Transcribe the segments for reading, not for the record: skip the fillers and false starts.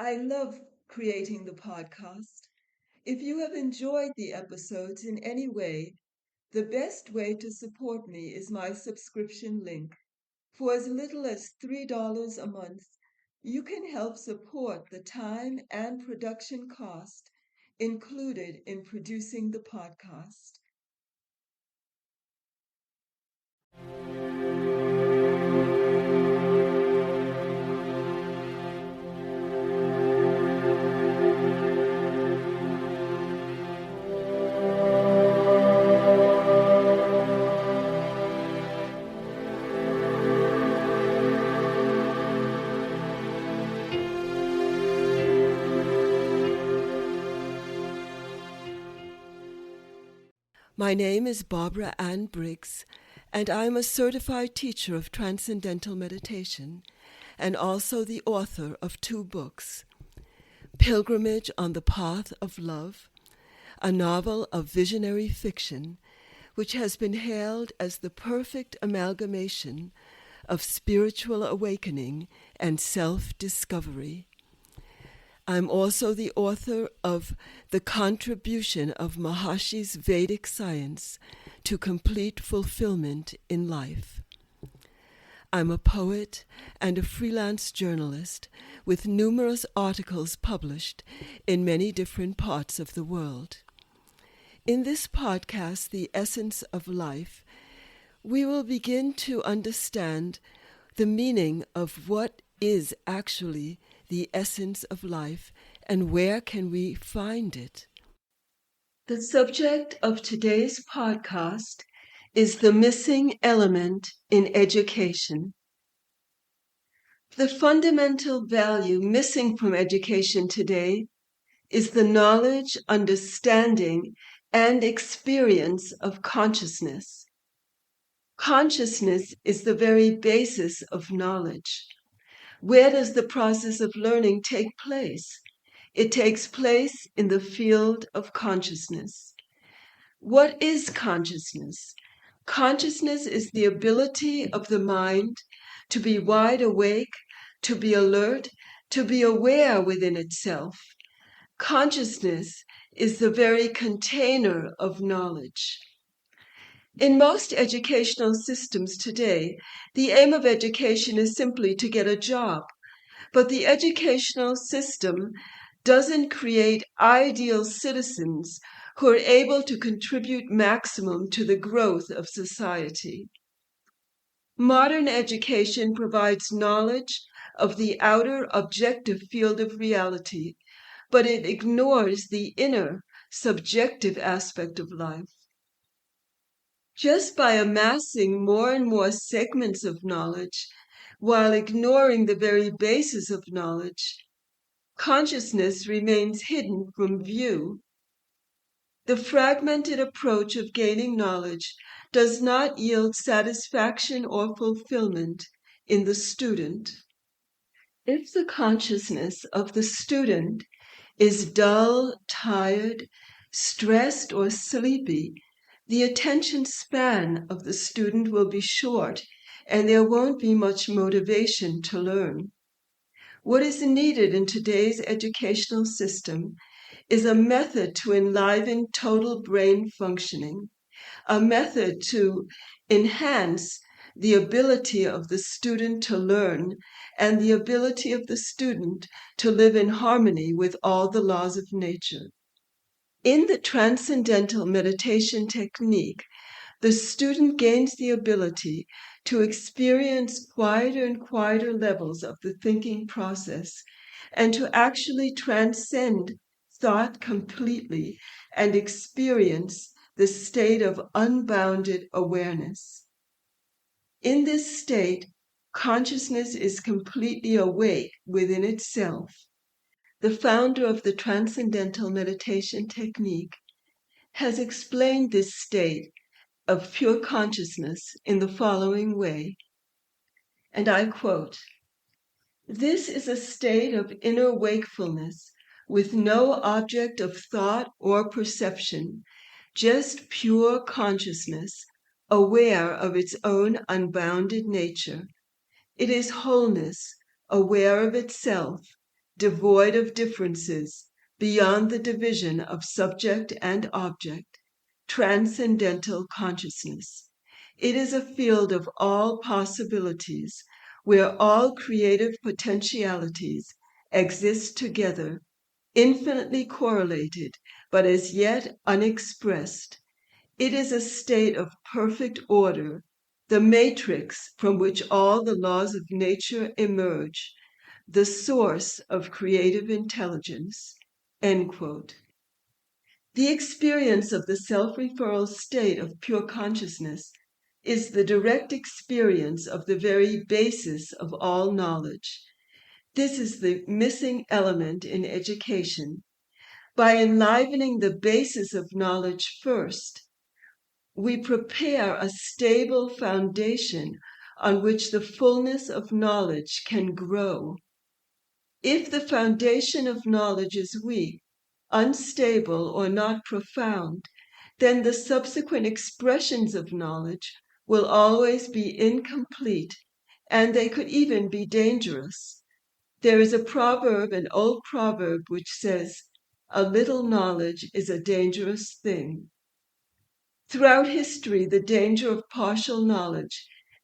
I love creating the podcast. If you have enjoyed the episodes in any way, the best way to support me is my subscription link. For as little as $3 a month, you can help support the time and production cost included in producing the podcast. My name is Barbara Ann Briggs, and I am a certified teacher of Transcendental Meditation and also the author of 2 books, Pilgrimage on the Path of Love, a novel of visionary fiction which has been hailed as the perfect amalgamation of spiritual awakening and self-discovery. I'm also the author of The Contribution of Maharshi's Vedic Science to Complete Fulfillment in Life. I'm a poet and a freelance journalist with numerous articles published in many different parts of the world. In this podcast, The Essence of Life, we will begin to understand the meaning of what is actually the essence of life and where can we find it. The subject of today's podcast is the missing element in education. The fundamental value missing from education today is the knowledge, understanding, and experience of consciousness. Consciousness is the very basis of knowledge. Where does the process of learning take place? It takes place in the field of consciousness. What is consciousness? Consciousness is the ability of the mind to be wide awake, to be alert, to be aware within itself. Consciousness is the very container of knowledge. In most educational systems today, the aim of education is simply to get a job. But the educational system doesn't create ideal citizens who are able to contribute maximum to the growth of society. Modern education provides knowledge of the outer objective field of reality, but it ignores the inner subjective aspect of life. Just by amassing more and more segments of knowledge, while ignoring the very basis of knowledge, consciousness remains hidden from view. The fragmented approach of gaining knowledge does not yield satisfaction or fulfillment in the student. If the consciousness of the student is dull, tired, stressed, or sleepy, the attention span of the student will be short and there won't be much motivation to learn. What is needed in today's educational system is a method to enliven total brain functioning, a method to enhance the ability of the student to learn and the ability of the student to live in harmony with all the laws of nature. In the transcendental meditation technique, the student gains the ability to experience quieter and quieter levels of the thinking process and to actually transcend thought completely and experience the state of unbounded awareness. In this state, consciousness is completely awake within itself. The founder of the Transcendental Meditation technique has explained this state of pure consciousness in the following way, and I quote, "This is a state of inner wakefulness with no object of thought or perception, just pure consciousness, aware of its own unbounded nature. It is wholeness, aware of itself, devoid of differences, beyond the division of subject and object, transcendental consciousness. It is a field of all possibilities, where all creative potentialities exist together, infinitely correlated, but as yet unexpressed. It is a state of perfect order, the matrix from which all the laws of nature emerge, the source of creative intelligence. End quote. The experience of the self-referral state of pure consciousness is the direct experience of the very basis of all knowledge. This is the missing element in education. By enlivening the basis of knowledge first, we prepare a stable foundation on which the fullness of knowledge can grow. If the foundation of knowledge is weak, unstable, or not profound, then the subsequent expressions of knowledge will always be incomplete, and they could even be dangerous. There is a proverb, an old proverb, which says, "A little knowledge is a dangerous thing." Throughout history, the danger of partial knowledge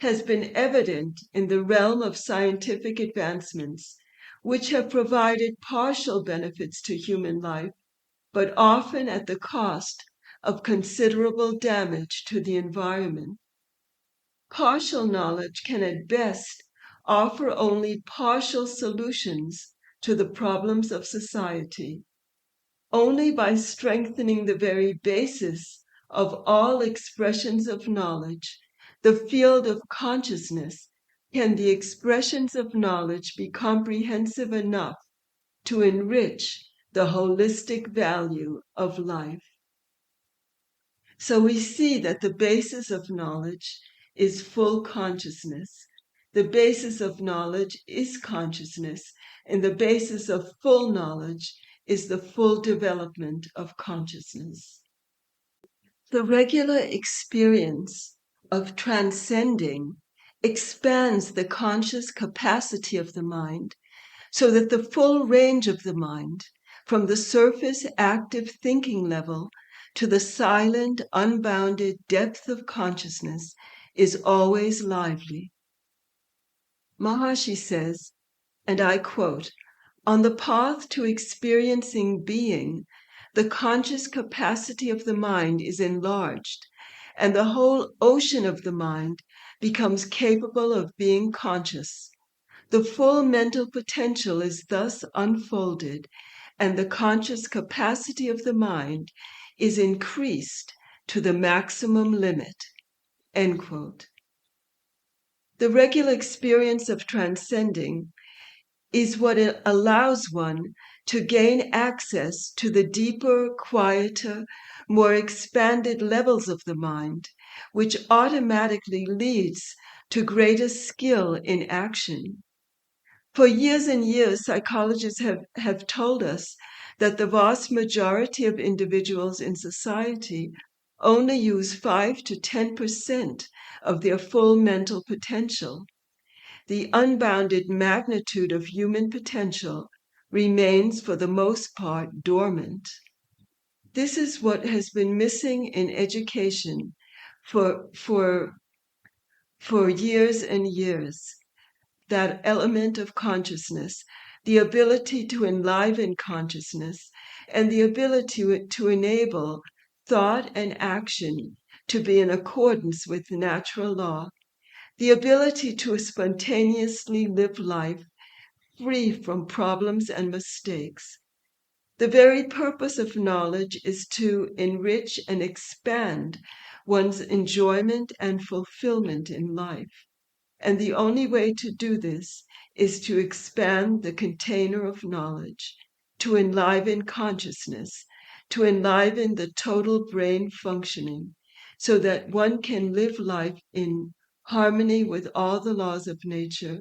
has been evident in the realm of scientific advancements, which have provided partial benefits to human life, but often at the cost of considerable damage to the environment. Partial knowledge can at best offer only partial solutions to the problems of society. Only by strengthening the very basis of all expressions of knowledge, the field of consciousness, can the expressions of knowledge be comprehensive enough to enrich the holistic value of life. So we see that the basis of knowledge is full consciousness. The basis of knowledge is consciousness, and the basis of full knowledge is the full development of consciousness. The regular experience of transcending expands the conscious capacity of the mind, so that the full range of the mind, from the surface active thinking level to the silent, unbounded depth of consciousness, is always lively. Maharishi says, and I quote, "On the path to experiencing being, the conscious capacity of the mind is enlarged, and the whole ocean of the mind becomes capable of being conscious. The full mental potential is thus unfolded, and the conscious capacity of the mind is increased to the maximum limit." End quote. The regular experience of transcending is what allows one to gain access to the deeper, quieter, more expanded levels of the mind, which automatically leads to greater skill in action. For years and years, psychologists have told us that the vast majority of individuals in society only use 5 to 10% of their full mental potential. The unbounded magnitude of human potential remains for the most part dormant. This is what has been missing in education for years and years. That element of consciousness, the ability to enliven consciousness, and the ability to enable thought and action to be in accordance with natural law, the ability to spontaneously live life free from problems and mistakes. The very purpose of knowledge is to enrich and expand one's enjoyment and fulfillment in life. And the only way to do this is to expand the container of knowledge, to enliven consciousness, to enliven the total brain functioning, so that one can live life in harmony with all the laws of nature,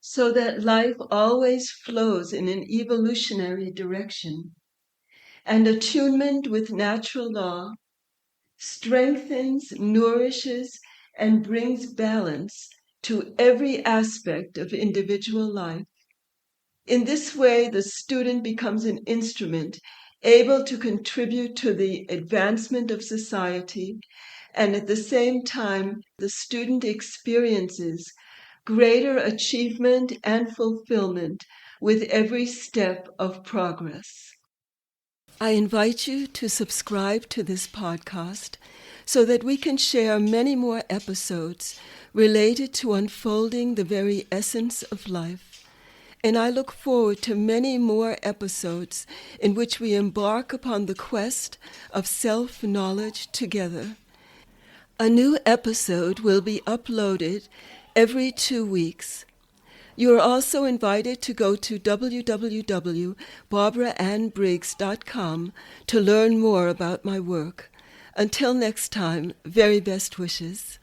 so that life always flows in an evolutionary direction. And attunement with natural law strengthens, nourishes, and brings balance to every aspect of individual life. In this way, the student becomes an instrument able to contribute to the advancement of society, and at the same time, the student experiences greater achievement and fulfillment with every step of progress. I invite you to subscribe to this podcast so that we can share many more episodes related to unfolding the very essence of life. And I look forward to many more episodes in which we embark upon the quest of self-knowledge together. A new episode will be uploaded every 2 weeks. You are also invited to go to www.barbaraannbriggs.com to learn more about my work. Until next time, very best wishes.